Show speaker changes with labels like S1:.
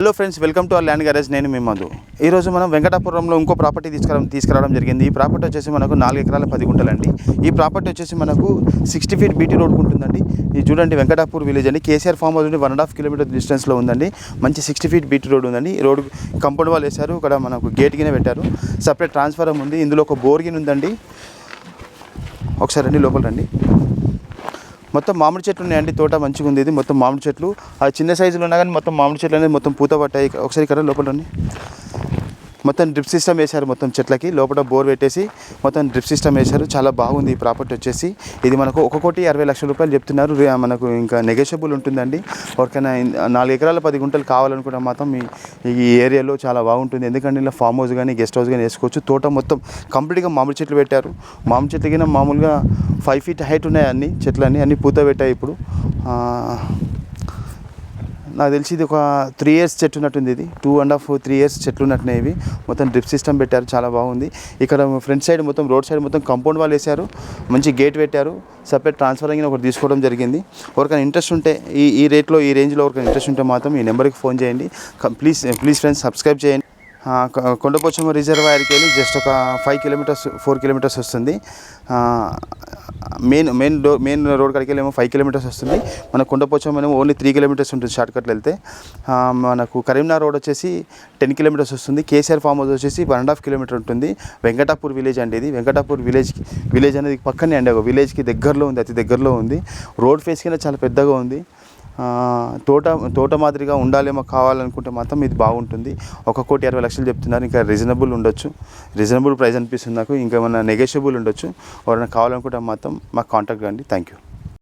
S1: Hello friends, welcome to our land garage. నేను మీ మధు. ఈరోజు మనం వెంకటాపురంలో ఇంకో ప్రాపర్టీ తీసుకురావడం జరిగింది. ఈ ప్రాపర్టీ వచ్చేసి మనకు 4 ఎకరాల 10 గుంటలండి. ఈ ప్రాపర్టీ వచ్చేసి మనకు 60 ఫీట్ బీటీ రోడ్ ఉంటుందండి. ఇది చూడండి, వెంకటాపూర్ విలేజ్ అండి. కేసీఆర్ ఫామ్ హౌస్ నుండి 1.5 కిలోమీటర్ డిస్టెన్స్లో ఉందండి. మంచి 60 ఫీట్ బీటీ రోడ్ ఉందండి. ఈ రోడ్ కంపౌండ్ వాల్ వేశారు. ఇక్కడ మనకు గేట్ గినే పెట్టారు. సపరేట్ ట్రాన్స్ఫారం ఉంది. ఇందులో ఒక బోర్ గిన్ ఉందండి. ఒకసారి రండి, లోపల రండి. మొత్తం మామిడి చెట్లు ఉన్నాయండి. తోట మంచిగా ఉంది. ఇది మొత్తం మామిడి చెట్లు. అది చిన్న సైజులో ఉన్నా కానీ మొత్తం మామిడి చెట్లు అనేది మొత్తం పూత పట్టాయి. ఒకసారి ఇక్కడ లోపల రండి. మొత్తం డ్రిప్ సిస్టమ్ వేశారు. మొత్తం చెట్లకి లోపల బోర్ పెట్టేసి మొత్తం డ్రిప్ సిస్టమ్ వేశారు. చాలా బాగుంది ఈ ప్రాపర్టీ వచ్చేసి. ఇది మనకు 1,60,00,000 రూపాయలు చెప్తున్నారు. మనకు ఇంకా నెగోషియబుల్ ఉంటుందండి. ఎవరికైనా 4 ఎకరాల 10 గుంటలు కావాలనుకుంటే మాత్రం ఈ ఏరియాలో చాలా బాగుంటుంది. ఎందుకంటే ఇలా ఫామ్ హౌస్ కానీ గెస్ట్ హౌస్ కానీ వేసుకోవచ్చు. తోట మొత్తం కంప్లీట్గా మామిడి చెట్లు పెట్టారు. మామిడి చెట్లు కింద మామూలుగా 5 ఫీట్ హైట్ ఉన్నాయి. అన్ని చెట్లన్నీ అన్ని పూత పెట్టాయి. ఇప్పుడు నాకు తెలిసి ఇది ఒక 3 ఇయర్స్ చెట్టు ఉన్నట్టుంది. ఇది 2.5-3 ఇయర్స్ చెట్లు ఉన్నట్టున్నాయి. ఇవి మొత్తం డ్రిప్ సిస్టమ్ పెట్టారు. చాలా బాగుంది. ఇక్కడ ఫ్రంట్ సైడ్ మొత్తం రోడ్ సైడ్ మొత్తం కాంపౌండ్ వాల్ వేశారు. మంచి గేట్ పెట్టారు. సపరేట్ ట్రాన్స్ఫర్ అయిన ఒకటి తీసుకోవడం జరిగింది. ఎవరికైనా ఇంట్రెస్ట్ ఉంటే ఈ రేట్లో ఈ రేంజ్లో ఎవరికైనా ఇంట్రెస్ట్ ఉంటే మాత్రం ఈ నెంబర్కి ఫోన్ చేయండి. ప్లీజ్ ఫ్రెండ్స్, సబ్స్క్రైబ్ చేయండి. కొండపోచమ్మ రిజర్వాయర్కి వెళ్ళి జస్ట్ ఒక 4 కిలోమీటర్స్ వస్తుంది. మెయిన్ రోడ్ కాడికి వెళ్ళి 5 కిలోమీటర్స్ వస్తుంది. మన కొండపోచమ్మ ఓన్లీ 3 కిలోమీటర్స్ ఉంటుంది షార్ట్కట్లో వెళ్తే. మనకు కరీంనగర్ రోడ్ వచ్చేసి 10 కిలోమీటర్స్ వస్తుంది. కేసీఆర్ ఫామ్ హౌస్ వచ్చేసి 1.5 కిలోమీటర్ ఉంటుంది. వెంకటాపూర్ విలేజ్ అండి ఇది. వెంకటాపూర్ విలేజ్ అనేది పక్కనే అండి. ఒక విలేజ్కి దగ్గరలో ఉంది, అతి దగ్గరలో ఉంది. రోడ్ ఫేస్ కింద చాలా పెద్దగా ఉంది. తోట మాదిరిగా ఉండాలేమో కావాలనుకుంటే మాత్రం ఇది బాగుంటుంది. 1,60,00,000 చెప్తున్నారు. ఇంకా రీజనబుల్ ఉండొచ్చు. రీజనబుల్ ప్రైస్ అనిపిస్తుంది నాకు. ఇంకా ఏమైనా నెగోషియబుల్ ఉండొచ్చు. ఎవరైనా కావాలనుకుంటే మాత్రం మాకు కాంటాక్ట్ కండి. Thank you.